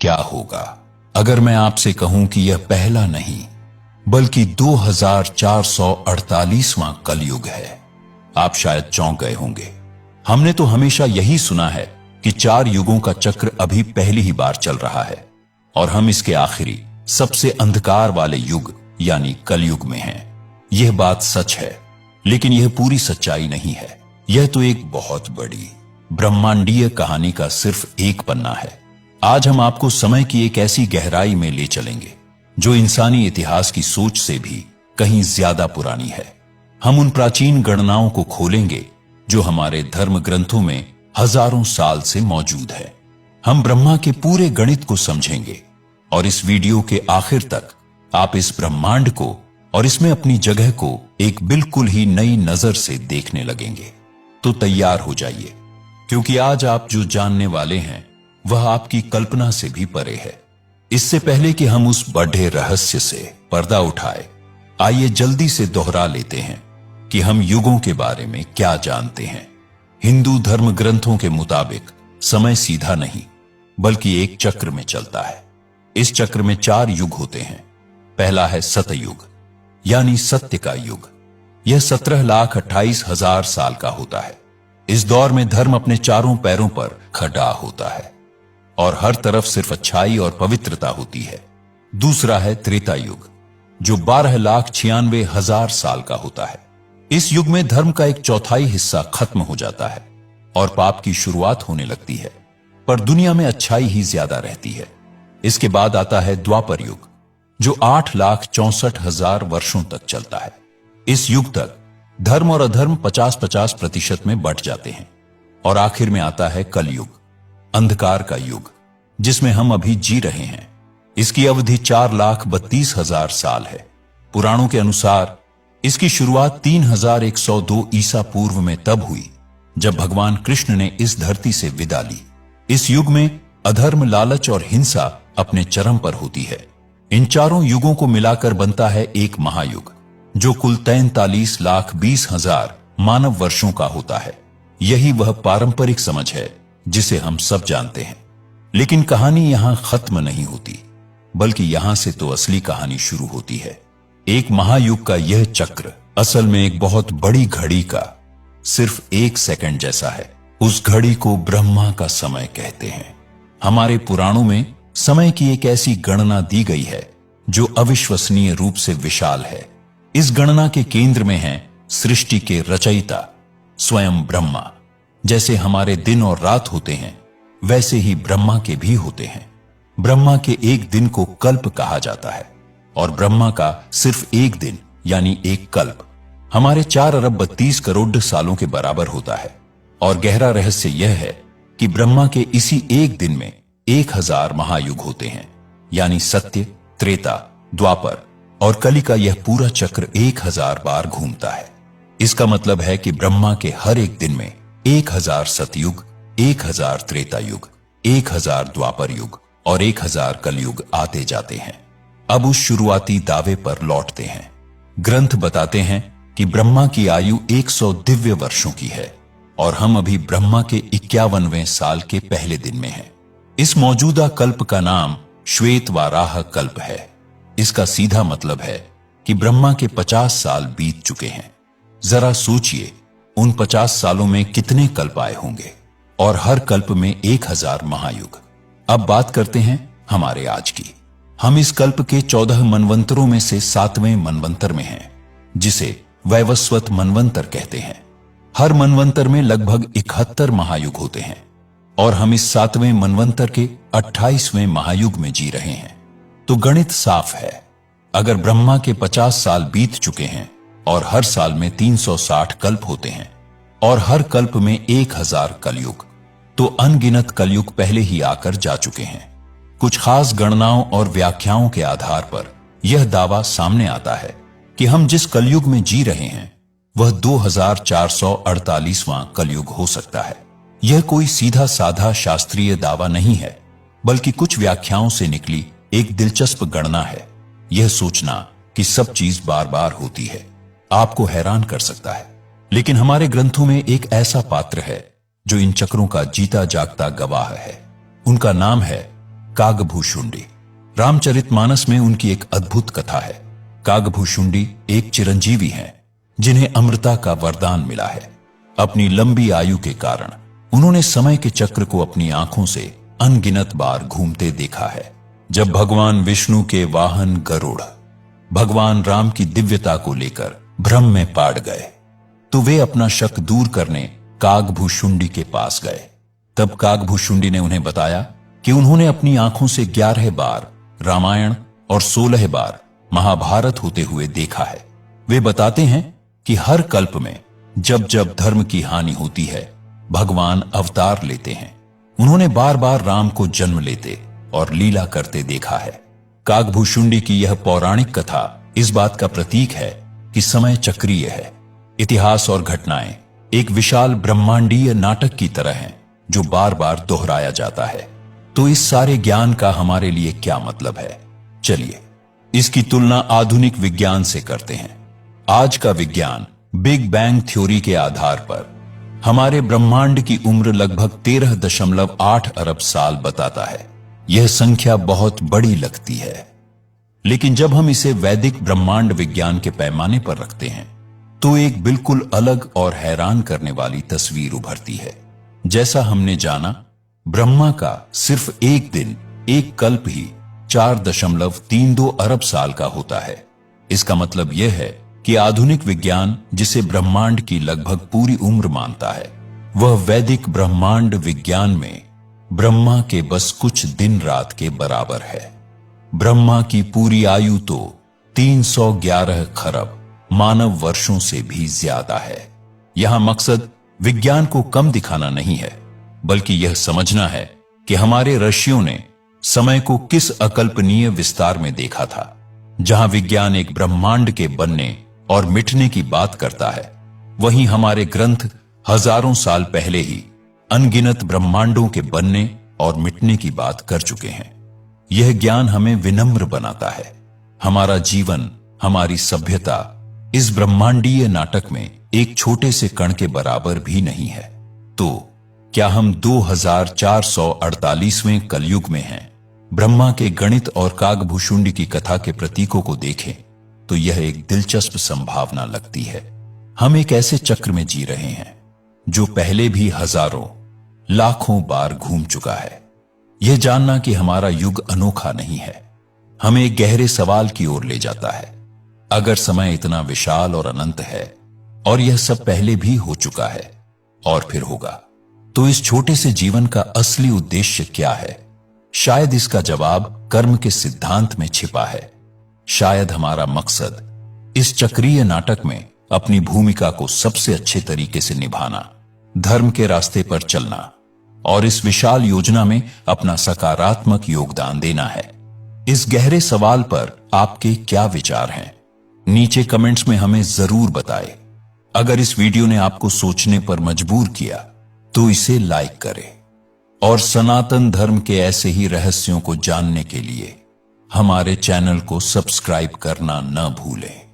क्या होगा अगर मैं आपसे कहूं कि यह पहला नहीं बल्कि 2448वां कलयुग है। आप शायद चौंक गए होंगे। हमने तो हमेशा यही सुना है कि 4 युगों का चक्र अभी पहली ही बार चल रहा है और हम इसके आखिरी सबसे अंधकार वाले युग यानी कलयुग में हैं। यह बात सच है, लेकिन यह पूरी सच्चाई नहीं है। यह तो एक बहुत बड़ी ब्रह्मांडीय कहानी का सिर्फ एक पन्ना है। आज हम आपको समय की एक ऐसी गहराई में ले चलेंगे जो इंसानी इतिहास की सोच से भी कहीं ज्यादा पुरानी है। हम उन प्राचीन गणनाओं को खोलेंगे जो हमारे धर्म ग्रंथों में हजारों साल से मौजूद है। हम ब्रह्मा के पूरे गणित को समझेंगे और इस वीडियो के आखिर तक आप इस ब्रह्मांड को और इसमें अपनी जगह को एक बिल्कुल ही नई नजर से देखने लगेंगे। तो तैयार हो जाइए, क्योंकि आज आप जो जानने वाले हैं वह आपकी कल्पना से भी परे है। इससे पहले कि हम उस बड़े रहस्य से पर्दा उठाए, आइए जल्दी से दोहरा लेते हैं कि हम युगों के बारे में क्या जानते हैं। हिंदू धर्म ग्रंथों के मुताबिक समय सीधा नहीं बल्कि एक चक्र में चलता है। इस चक्र में 4 युग होते हैं। पहला है सतयुग यानी सत्य का युग। यह 17,28,000 साल का होता है। इस दौर में धर्म अपने चारों पैरों पर खड़ा होता है और हर तरफ सिर्फ अच्छाई और पवित्रता होती है। दूसरा है त्रेता युग जो 12,96,000 साल का होता है। इस युग में धर्म का एक चौथाई हिस्सा खत्म हो जाता है और पाप की शुरुआत होने लगती है, पर दुनिया में अच्छाई ही ज्यादा रहती है। इसके बाद आता है द्वापर युग जो 8,64,000 वर्षों तक चलता है। इस युग तक धर्म और अधर्म 50-50% में बंट जाते हैं। और आखिर में आता है कलयुग, अंधकार का युग, जिसमें हम अभी जी रहे हैं। इसकी अवधि 4,32,000 साल है। पुराणों के अनुसार इसकी शुरुआत 3,102 ईसा पूर्व में तब हुई जब भगवान कृष्ण ने इस धरती से विदा ली। इस युग में अधर्म, लालच और हिंसा अपने चरम पर होती है। इन चारों युगों को मिलाकर बनता है एक महायुग जो कुल 43,20,000 मानव वर्षों का होता है। यही वह पारंपरिक समझ है जिसे हम सब जानते हैं। लेकिन कहानी यहां खत्म नहीं होती, बल्कि यहां से तो असली कहानी शुरू होती है। एक महायुग का यह चक्र असल में एक बहुत बड़ी घड़ी का सिर्फ 1 सेकंड जैसा है। उस घड़ी को ब्रह्मा का समय कहते हैं। हमारे पुराणों में समय की एक ऐसी गणना दी गई है जो अविश्वसनीय रूप से विशाल है। इस गणना के केंद्र में है सृष्टि के रचयिता स्वयं ब्रह्मा। जैसे हमारे दिन और रात होते हैं, वैसे ही ब्रह्मा के भी होते हैं। ब्रह्मा के एक दिन को कल्प कहा जाता है और ब्रह्मा का सिर्फ एक दिन यानी एक कल्प हमारे 4,32,00,00,000 सालों के बराबर होता है। और गहरा रहस्य यह है कि ब्रह्मा के इसी एक दिन में 1,000 महायुग होते हैं, यानी सत्य, त्रेता, द्वापर और कली का यह पूरा चक्र 1,000 बार घूमता है। इसका मतलब है कि ब्रह्मा के हर एक दिन में 1,000 सतयुग, 1,000 त्रेता युग, 1,000 द्वापर युग और 1,000 कलयुग आते जाते हैं। अब उस शुरुआती दावे पर लौटते हैं। ग्रंथ बताते हैं कि ब्रह्मा की आयु 100 दिव्य वर्षों की है और हम अभी ब्रह्मा के 51वें साल के पहले दिन में हैं। इस मौजूदा कल्प का नाम श्वेत वाराह कल्प है। इसका सीधा मतलब है कि ब्रह्मा के 50 साल बीत चुके हैं। जरा सोचिए, उन 50 सालों में कितने कल्प आए होंगे और हर कल्प में 1,000 महायुग। अब बात करते हैं हमारे आज की। हम इस कल्प के 14 मनवंतरों में से 7वें मनवंतर में हैं, जिसे वैवस्वत मनवंतर कहते हैं। हर मनवंतर में लगभग 71 महायुग होते हैं और हम इस 7वें मनवंतर के 28वें महायुग में जी रहे हैं। तो गणित साफ है। अगर ब्रह्मा के 50 साल बीत चुके हैं और हर साल में 360 कल्प होते हैं और हर कल्प में 1,000 कलयुग, तो अनगिनत कलयुग पहले ही आकर जा चुके हैं। कुछ खास गणनाओं और व्याख्याओं के आधार पर यह दावा सामने आता है कि हम जिस कलयुग में जी रहे हैं वह 2448वां कलयुग हो सकता है। यह कोई सीधा साधा शास्त्रीय दावा नहीं है, बल्कि कुछ व्याख्याओं से निकली एक दिलचस्प गणना है। यह सोचना कि सब चीज बार बार होती है आपको हैरान कर सकता है, लेकिन हमारे ग्रंथों में एक ऐसा पात्र है जो इन चक्रों का जीता जागता गवाह है। उनका नाम है कागभूषुंडी। रामचरितमानस में उनकी एक अद्भुत कथा है। कागभूषुंडी एक चिरंजीवी हैं जिन्हें अमृता का वरदान मिला है। अपनी लंबी आयु के कारण उन्होंने समय के चक्र को अपनी आंखों से अनगिनत बार घूमते देखा है। जब भगवान विष्णु के वाहन गरुड़ भगवान राम की दिव्यता को लेकर भ्रम में पड़ गए तो वे अपना शक दूर करने कागभूषुंडी के पास गए। तब कागभूषुंडी ने उन्हें बताया कि उन्होंने अपनी आंखों से 11 बार रामायण और 16 बार महाभारत होते हुए देखा है। वे बताते हैं कि हर कल्प में जब जब धर्म की हानि होती है भगवान अवतार लेते हैं। उन्होंने बार बार राम को जन्म लेते और लीला करते देखा है। कागभूषुंडी की यह पौराणिक कथा इस बात का प्रतीक है कि समय चक्रीय है। इतिहास और घटनाएं एक विशाल ब्रह्मांडीय नाटक की तरह हैं जो बार बार दोहराया जाता है। तो इस सारे ज्ञान का हमारे लिए क्या मतलब है? चलिए इसकी तुलना आधुनिक विज्ञान से करते हैं। आज का विज्ञान बिग बैंग थ्योरी के आधार पर हमारे ब्रह्मांड की उम्र लगभग 13.8 अरब साल बताता है। यह संख्या बहुत बड़ी लगती है, लेकिन जब हम इसे वैदिक ब्रह्मांड विज्ञान के पैमाने पर रखते हैं तो एक बिल्कुल अलग और हैरान करने वाली तस्वीर उभरती है। जैसा हमने जाना, ब्रह्मा का सिर्फ एक दिन, एक कल्प ही 4.32 अरब साल का होता है। इसका मतलब यह है कि आधुनिक विज्ञान जिसे ब्रह्मांड की लगभग पूरी उम्र मानता है, वह वैदिक ब्रह्मांड विज्ञान में ब्रह्मा के बस कुछ दिन रात के बराबर है। ब्रह्मा की पूरी आयु तो 311 खरब मानव वर्षों से भी ज्यादा है। यहां मकसद विज्ञान को कम दिखाना नहीं है, बल्कि यह समझना है कि हमारे ऋषियों ने समय को किस अकल्पनीय विस्तार में देखा था। जहां विज्ञान एक ब्रह्मांड के बनने और मिटने की बात करता है, वहीं हमारे ग्रंथ हजारों साल पहले ही अनगिनत ब्रह्मांडों के बनने और मिटने की बात कर चुके हैं। यह ज्ञान हमें विनम्र बनाता है। हमारा जीवन, हमारी सभ्यता इस ब्रह्मांडीय नाटक में एक छोटे से कण के बराबर भी नहीं है। तो क्या हम 2448वें कलयुग में हैं? ब्रह्मा के गणित और कागभूषुंडी की कथा के प्रतीकों को देखें तो यह एक दिलचस्प संभावना लगती है। हम एक ऐसे चक्र में जी रहे हैं जो पहले भी हजारों, लाखों बार घूम चुका है। यह जानना कि हमारा युग अनोखा नहीं है, हमें एक गहरे सवाल की ओर ले जाता है। अगर समय इतना विशाल और अनंत है और यह सब पहले भी हो चुका है और फिर होगा, तो इस छोटे से जीवन का असली उद्देश्य क्या है? शायद इसका जवाब कर्म के सिद्धांत में छिपा है। शायद हमारा मकसद इस चक्रीय नाटक में अपनी भूमिका को सबसे अच्छे तरीके से निभाना, धर्म के रास्ते पर चलना और इस विशाल योजना में अपना सकारात्मक योगदान देना है। इस गहरे सवाल पर आपके क्या विचार हैं? नीचे कमेंट्स में हमें जरूर बताएं। अगर इस वीडियो ने आपको सोचने पर मजबूर किया तो इसे लाइक करें और सनातन धर्म के ऐसे ही रहस्यों को जानने के लिए हमारे चैनल को सब्सक्राइब करना न भूलें।